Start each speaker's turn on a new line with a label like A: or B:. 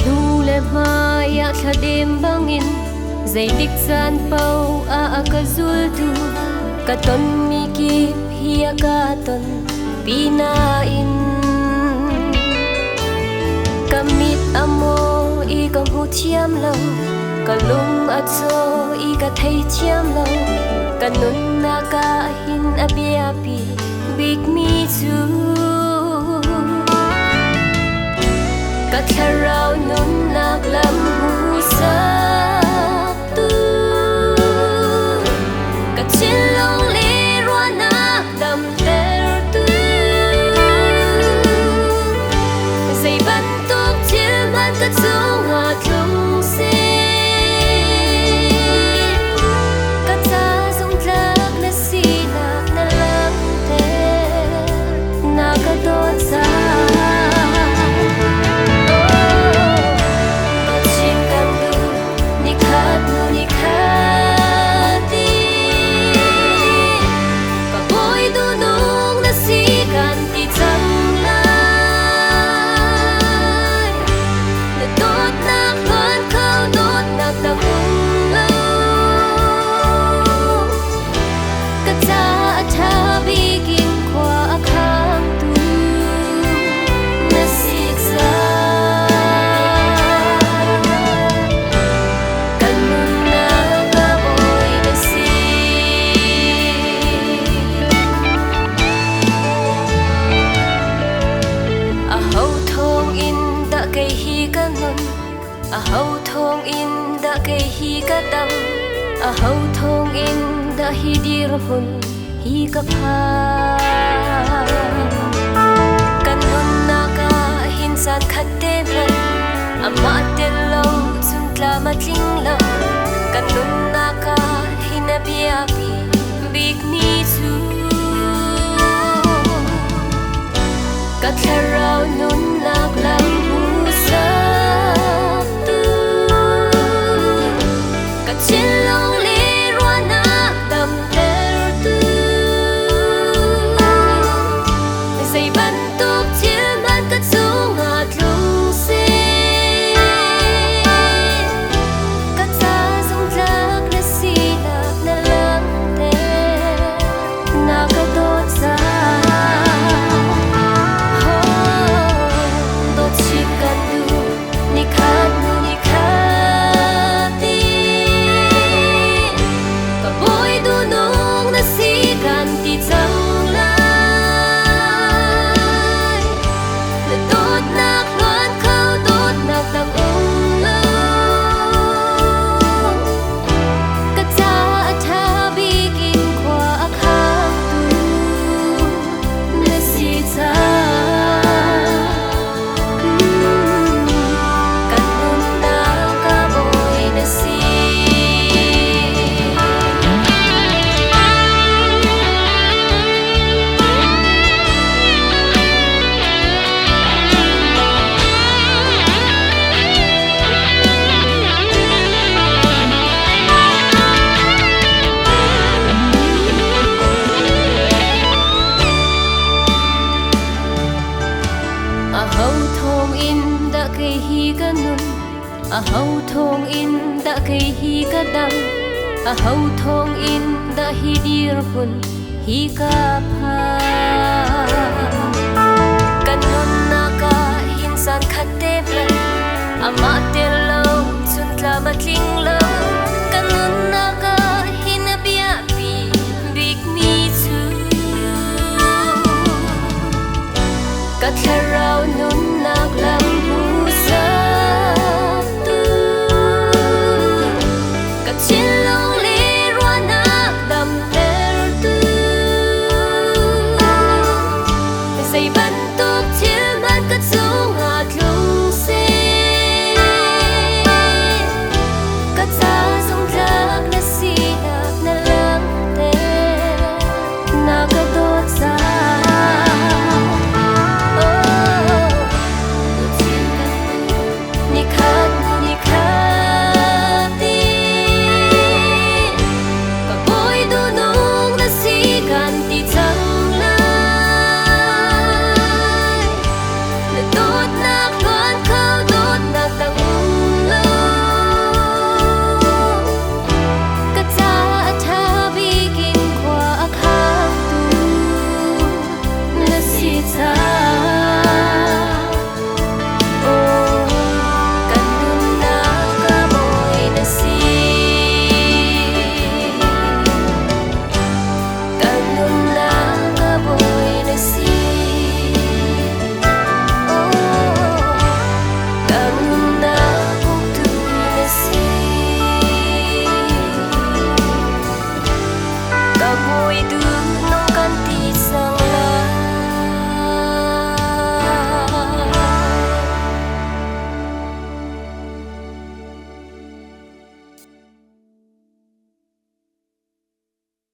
A: nu le mai ya tha dem bangin zai dik san pau a ka zul tu ka ton mi ki hi ka ton pina in kamit amo i ka hu chiam lo ka lung a cho i ka thai chiam lo ka nun na ka hin a bia pi big me too ka tharau nun nak lam hu sa tu ka chin long le ro nak dam ter tu say ban tok chil man ka chung a chung se ka cha sung tlak na si nak na lang te na ka dot sa a hau thong in da ke hi ka dam a hau thong in da hi dir hun hi ka pha kan nun na ka hin san khat te man ama te lo sun tla ma tling lo kan nun na ka hin a bia pi big me too ka tharau nun nak lam hu sa chin long le ro nak dam ter tu say ban tok chil man ka chung a tlung se ka cha sung tlak na si nak na lang te na ka dot sa ho dot chi kan du ni khat nu ni khat a hau thong in da ke hi ka dam a hau thong in da hi dir hun hi ka pha kan nun na ka hin san khat te man ama